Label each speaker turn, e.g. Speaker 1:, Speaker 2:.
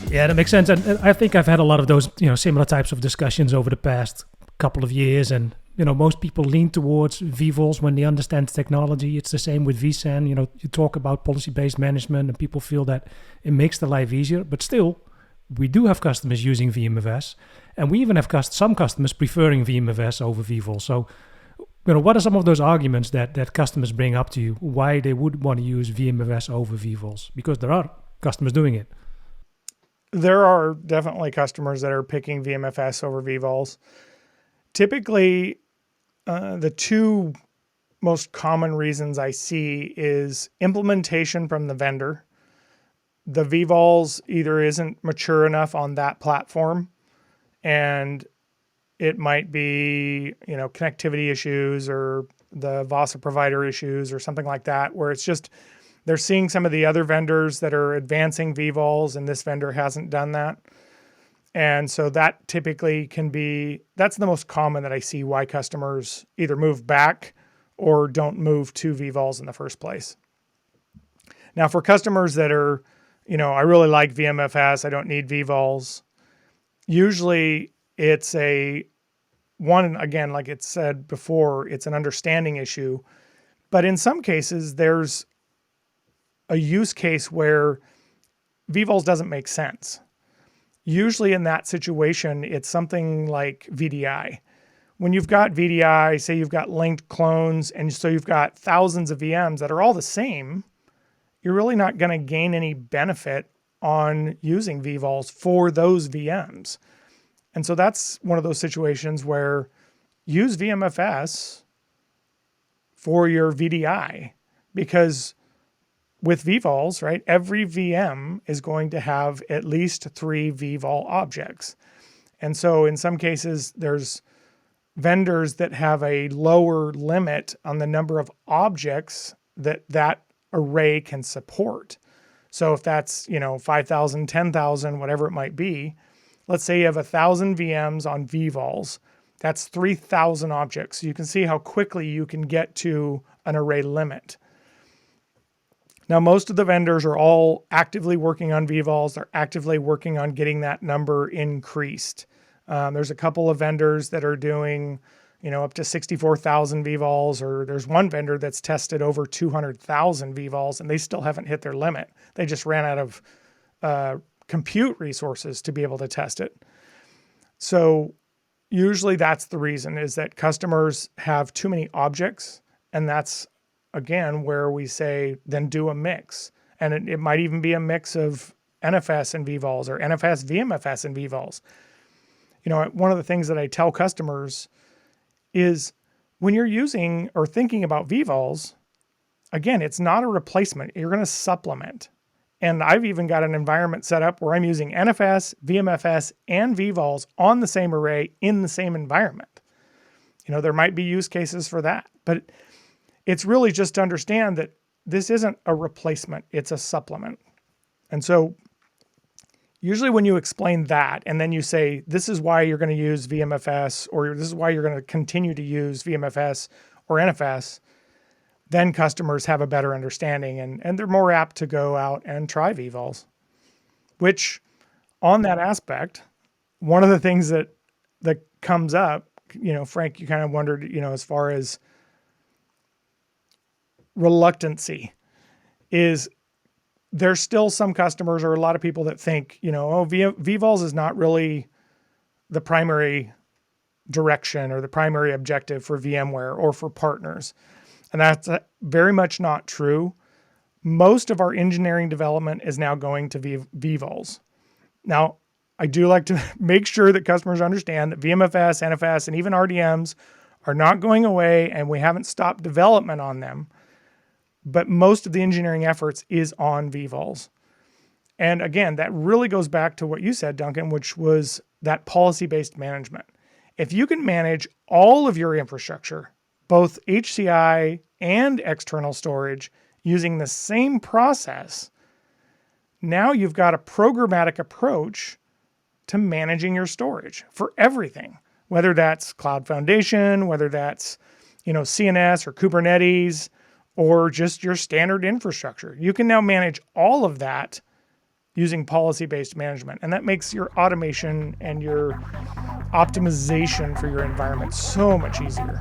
Speaker 1: Yeah, that makes sense. And I think I've had a lot of those, similar types of discussions over the past couple of years. And, most people lean towards vVols when they understand technology. It's the same with vSAN. You talk about policy-based management and people feel that it makes their life easier. But still, we do have customers using VMFS. And we even have some customers preferring VMFS over vVols. So, what are some of those arguments that customers bring up to you why they would want to use VMFS over vVols? Because there are customers doing it.
Speaker 2: There are definitely customers that are picking VMFS over vVols. Typically, the two most common reasons I see is implementation from the vendor. The vVols either isn't mature enough on that platform, and it might be, connectivity issues or the VASA provider issues or something like that, where it's just they're seeing some of the other vendors that are advancing vVols and this vendor hasn't done that. And so that typically that's the most common that I see why customers either move back or don't move to vVols in the first place. Now for customers that are, I really like VMFS, I don't need vVols. Usually it's again, like it said before, it's an understanding issue. But in some cases, there's a use case where vVols doesn't make sense. Usually in that situation, it's something like VDI. When you've got VDI, say you've got linked clones, and so you've got thousands of VMs that are all the same, you're really not going to gain any benefit on using vVols for those VMs. And so that's one of those situations where use VMFS for your VDI, because with vVols, right, every VM is going to have at least 3 vVol objects. And so in some cases, there's vendors that have a lower limit on the number of objects that array can support. So if that's, 5,000, 10,000, whatever it might be, let's say you have 1,000 VMs on vVols, that's 3,000 objects. So you can see how quickly you can get to an array limit. Now, most of the vendors are all actively working on vVols. They're actively working on getting that number increased. There's a couple of vendors that are doing, up to 64,000 vVols, or there's one vendor that's tested over 200,000 vVols, and they still haven't hit their limit. They just ran out of compute resources to be able to test it. So usually that's the reason, is that customers have too many objects, and that's again where we say then do a mix. And it might even be a mix of NFS and vVols or NFS, VMFS and vVols. One of the things that I tell customers is when you're using or thinking about vVols, again, it's not a replacement. You're going to supplement. And I've even got an environment set up where I'm using NFS, VMFS, and vVols on the same array in the same environment. There might be use cases for that, but it's really just to understand that this isn't a replacement, it's a supplement. And so usually when you explain that, and then you say, this is why you're going to use VMFS, or this is why you're going to continue to use VMFS or NFS, then customers have a better understanding and they're more apt to go out and try vVols. Which, on that aspect, one of the things that comes up, Frank, you kind of wondered, as far as reluctancy, is there's still some customers or a lot of people that think, vVols is not really the primary direction or the primary objective for VMware or for partners. And that's very much not true. Most of our engineering development is now going to vVols. Now, I do like to make sure that customers understand that VMFS, NFS, and even RDMs are not going away, and we haven't stopped development on them. But most of the engineering efforts is on vVols. And again, that really goes back to what you said, Duncan, which was that policy-based management. If you can manage all of your infrastructure, both HCI and external storage, using the same process, now you've got a programmatic approach to managing your storage for everything, whether that's Cloud Foundation, whether that's, CNS or Kubernetes, or just your standard infrastructure. You can now manage all of that using policy-based management. And that makes your automation and your optimization for your environment so much easier.